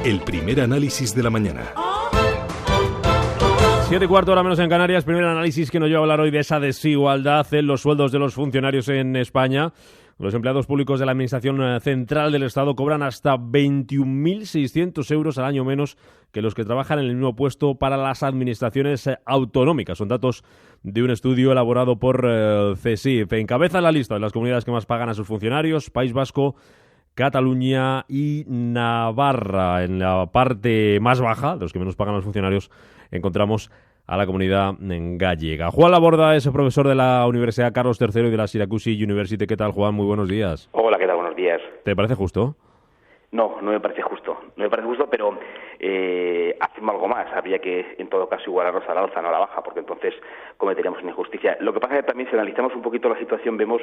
El primer análisis de la mañana. 7:15, hora menos en Canarias. Primer análisis que nos lleva a hablar hoy de esa desigualdad en los sueldos de los funcionarios en España. Los empleados públicos de la Administración Central del Estado cobran hasta 21.600 euros al año menos que los que trabajan en el mismo puesto para las administraciones autonómicas. Son datos de un estudio elaborado por CSIF. Encabeza la lista de las comunidades que más pagan a sus funcionarios: País Vasco, Cataluña y Navarra. En la parte más baja, de los que menos pagan a los funcionarios, encontramos a la comunidad gallega. Juan Laborda es el profesor de la Universidad Carlos III y de la Syracuse University. ¿Qué tal, Juan? Muy buenos días. Hola, ¿qué tal? Buenos días. ¿Te parece justo? No me parece justo. No me parece justo, pero hacemos algo más. Habría que, en todo caso, igualarlos al alza, no a la baja, porque entonces cometeríamos una injusticia. Lo que pasa es que también, si analizamos un poquito la situación, vemos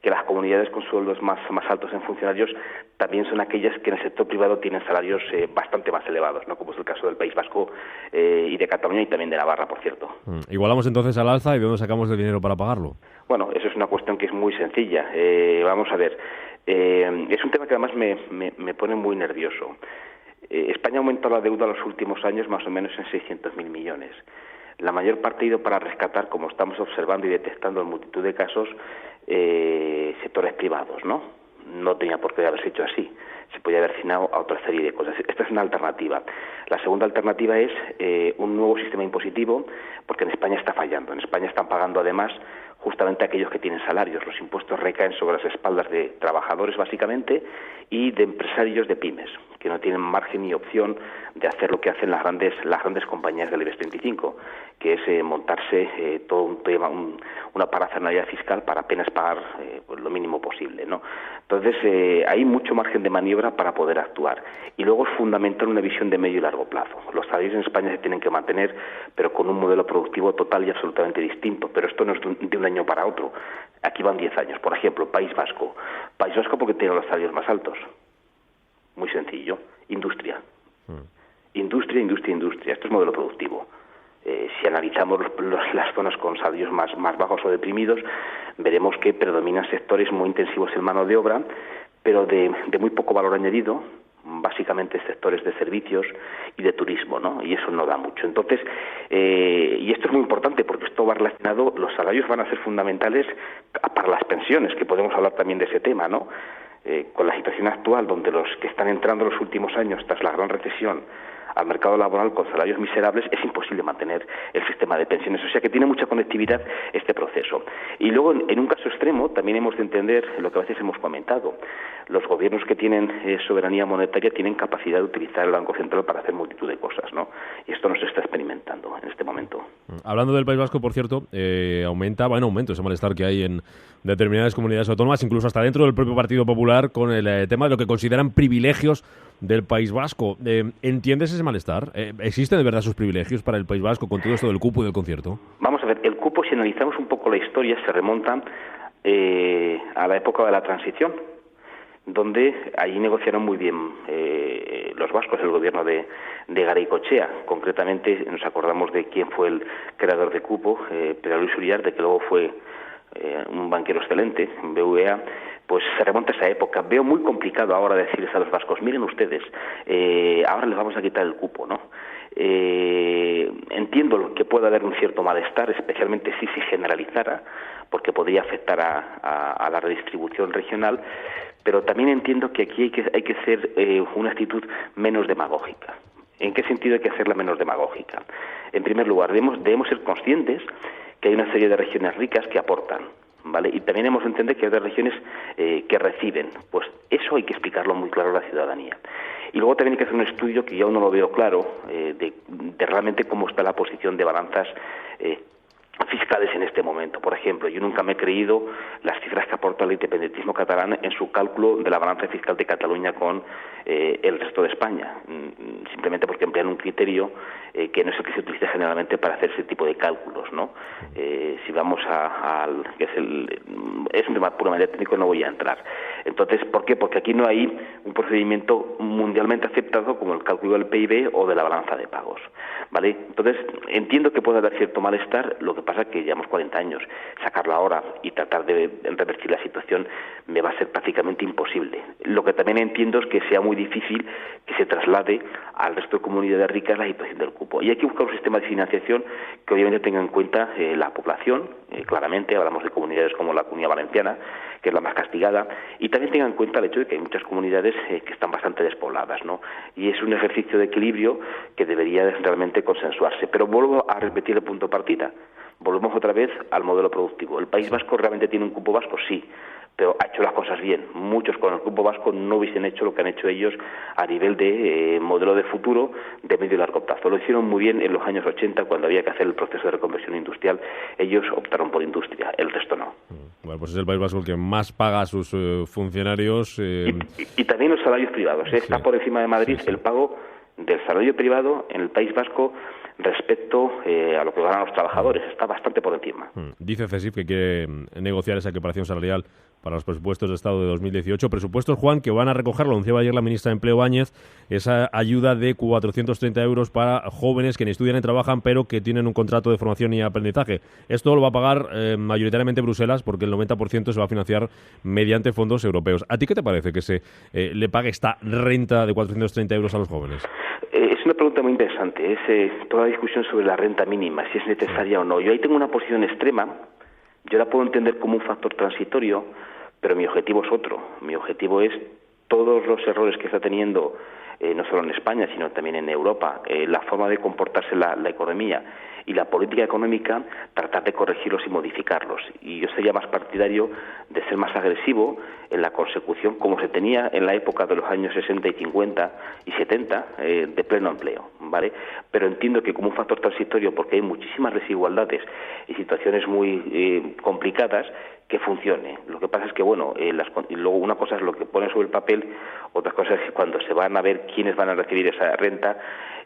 que las comunidades con sueldos más altos en funcionarios también son aquellas que en el sector privado tienen salarios bastante más elevados, ¿no? Como es el caso del País Vasco y de Cataluña y también de Navarra, por cierto. Igualamos entonces al alza, ¿y de dónde sacamos el dinero para pagarlo? Bueno, eso es una cuestión que es muy sencilla. Vamos a ver. Es un tema que además me pone muy nervioso. España ha aumentado la deuda en los últimos años más o menos en 600.000 millones. La mayor parte ha ido para rescatar, como estamos observando y detectando en multitud de casos, sectores privados, ¿no? No tenía por qué haberse hecho así. Se podía haber destinado a otra serie de cosas. Esta es una alternativa. La segunda alternativa es un nuevo sistema impositivo, porque en España está fallando. En España están pagando además justamente aquellos que tienen salarios. Los impuestos recaen sobre las espaldas de trabajadores, básicamente, y de empresarios de pymes, que no tienen margen ni opción de hacer lo que hacen las grandes compañías del IBEX 35, que es montarse todo un tema, una parafernalia fiscal para apenas pagar pues lo mínimo posible, ¿no? Entonces, hay mucho margen de maniobra para poder actuar. Y luego es fundamental una visión de medio y largo plazo. Los salarios en España se tienen que mantener, pero con un modelo productivo total y absolutamente distinto. Pero esto no es de un año para otro. Aquí van 10 años. Por ejemplo, País Vasco. País Vasco porque tiene los salarios más altos. Muy sencillo. Industria. Industria. Esto es modelo productivo. Si analizamos las zonas con salarios más bajos o deprimidos, veremos que predominan sectores muy intensivos en mano de obra, pero de muy poco valor añadido, básicamente sectores de servicios y de turismo, ¿no? Y eso no da mucho. Entonces, y esto es muy importante porque esto va relacionado, los salarios van a ser fundamentales para las pensiones, que podemos hablar también de ese tema, ¿no? Con la situación actual, donde los que están entrando en los últimos años tras la gran recesión al mercado laboral con salarios miserables, es imposible mantener el sistema de pensiones. O sea que tiene mucha conectividad este proceso. Y luego, en un caso extremo, también hemos de entender lo que a veces hemos comentado. Los gobiernos que tienen soberanía monetaria tienen capacidad de utilizar el Banco Central para hacer multitud de cosas, ¿no? Y esto no se está experimentando en este momento. Hablando del País Vasco, por cierto, aumenta ese malestar que hay en determinadas comunidades autónomas, incluso hasta dentro del propio Partido Popular, con el tema de lo que consideran privilegios del País Vasco. ¿Entiendes ese malestar? ¿Existen de verdad esos privilegios para el País Vasco con todo esto del cupo y del concierto? Vamos a ver, el cupo, si analizamos un poco la historia, se remonta a la época de la transición, donde allí negociaron muy bien los vascos, el gobierno de Garaikoetxea. Concretamente nos acordamos de quién fue el creador de cupo, Pedro Luis Uriarte, que luego fue un banquero excelente, BVA. Pues se remonta a esa época. Veo muy complicado ahora decirles a los vascos, miren ustedes, ahora les vamos a quitar el cupo, ¿no? Entiendo que pueda haber un cierto malestar, especialmente si se generalizara, porque podría afectar a la redistribución regional, pero también entiendo que aquí hay que ser una actitud menos demagógica. ¿En qué sentido hay que hacerla menos demagógica? En primer lugar, debemos ser conscientes que hay una serie de regiones ricas que aportan, ¿vale? Y también hemos de entender que hay otras regiones que reciben. Pues eso hay que explicarlo muy claro a la ciudadanía. Y luego también hay que hacer un estudio que yo aún no lo veo claro, de realmente cómo está la posición de balanzas fiscales en este momento. Por ejemplo, yo nunca me he creído las cifras que aporta el independentismo catalán en su cálculo de la balanza fiscal de Cataluña con el resto de España, simplemente porque emplean un criterio que no es el que se utiliza generalmente para hacer ese tipo de cálculos, ¿no? Si vamos al que es un tema puramente técnico, no voy a entrar. Entonces, ¿por qué? Porque aquí no hay un procedimiento mundialmente aceptado como el cálculo del PIB o de la balanza de pagos, ¿vale? Entonces, entiendo que puede haber cierto malestar, lo que pasa es que llevamos 40 años. Sacarlo ahora y tratar de revertir la situación me va a ser prácticamente imposible. Lo que también entiendo es que sea muy difícil que se traslade al resto de comunidades ricas la situación del cupo. Y hay que buscar un sistema de financiación que obviamente tenga en cuenta la población, claramente hablamos de comunidades como la Comunidad Valenciana, que es la más castigada, y también tenga en cuenta el hecho de que hay muchas comunidades que están bastante despobladas, ¿no? Y es un ejercicio de equilibrio que debería realmente consensuarse. Pero vuelvo a repetir el punto de partida. Volvemos otra vez al modelo productivo. ¿El País Vasco realmente tiene un cupo vasco? Sí, pero ha hecho las cosas bien. Muchos con el cupo vasco no hubiesen hecho lo que han hecho ellos a nivel de modelo de futuro de medio y largo plazo. Lo hicieron muy bien en los años 80 cuando había que hacer el proceso de reconversión industrial. Ellos optaron por industria, el resto no. Bueno, pues es el País Vasco el que más paga a sus funcionarios. Y también los salarios privados. Está por encima de Madrid el pago del salario privado en el País Vasco respecto a lo que ganan los trabajadores. Está bastante por encima. Dice CESIF que quiere negociar esa equiparación salarial para los presupuestos de Estado de 2018. Presupuestos, Juan, que van a recoger, lo anunciaba ayer la ministra de Empleo Báñez, esa ayuda de 430 euros para jóvenes que ni estudian ni trabajan, pero que tienen un contrato de formación y aprendizaje. Esto lo va a pagar mayoritariamente Bruselas, porque el 90% se va a financiar mediante fondos europeos. ¿A ti qué te parece que se le pague esta renta de 430 euros a los jóvenes? Es una pregunta muy interesante. Es toda la discusión sobre la renta mínima, si es necesaria o no. Yo ahí tengo una posición extrema. Yo la puedo entender como un factor transitorio, pero mi objetivo es otro. Mi objetivo es todos los errores que está teniendo, no solo en España, sino también en Europa, la forma de comportarse la economía y la política económica, tratar de corregirlos y modificarlos. Y yo sería más partidario de ser más agresivo en la consecución, como se tenía en la época de los años 60 y 50 y 70, de pleno empleo, ¿vale? Pero entiendo que como un factor transitorio, porque hay muchísimas desigualdades y situaciones muy complicadas, que funcione. Lo que pasa es que, bueno, luego una cosa es lo que ponen sobre el papel, otra cosa es que cuando se van a ver quiénes van a recibir esa renta,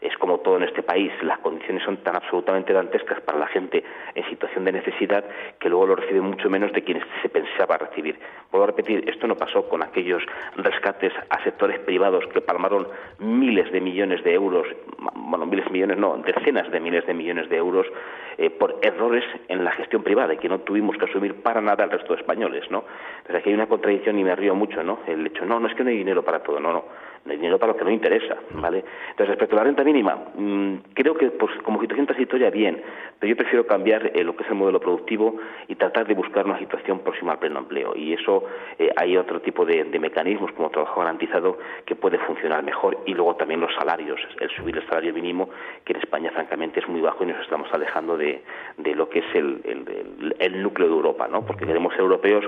es como todo en este país, las condiciones son tan absolutamente dantescas para la gente en situación de necesidad que luego lo reciben mucho menos de quienes se pensaba recibir. Vuelvo a repetir, esto no pasó con aquellos rescates a sectores privados que palmaron miles de millones de euros, bueno, miles de millones no, decenas de miles de millones de euros por errores en la gestión privada y que no tuvimos que asumir para nada el resto de españoles, ¿no? Entonces aquí hay una contradicción y me río mucho, ¿no? El hecho, no es que no hay dinero para todo, no hay dinero para lo que no interesa, ¿vale? Entonces, respecto a la renta mínima, creo que pues, como situación transitoria, bien, pero yo prefiero cambiar lo que es el modelo productivo y tratar de buscar una situación próxima al pleno empleo. Y eso hay otro tipo de mecanismos, como trabajo garantizado, que puede funcionar mejor. Y luego también los salarios, el subir el salario mínimo, que en España, francamente, es muy bajo y nos estamos alejando de lo que es el núcleo de Europa, ¿no? Porque queremos ser europeos,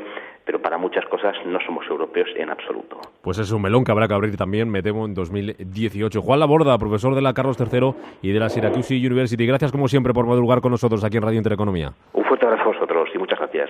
pero para muchas cosas no somos europeos en absoluto. Pues es un melón que habrá que abrir también, me temo, en 2018. Juan Laborda, profesor de la Carlos III y de la Syracuse University. Gracias, como siempre, por madrugar con nosotros aquí en Radio Intereconomía. Un fuerte abrazo a vosotros y muchas gracias.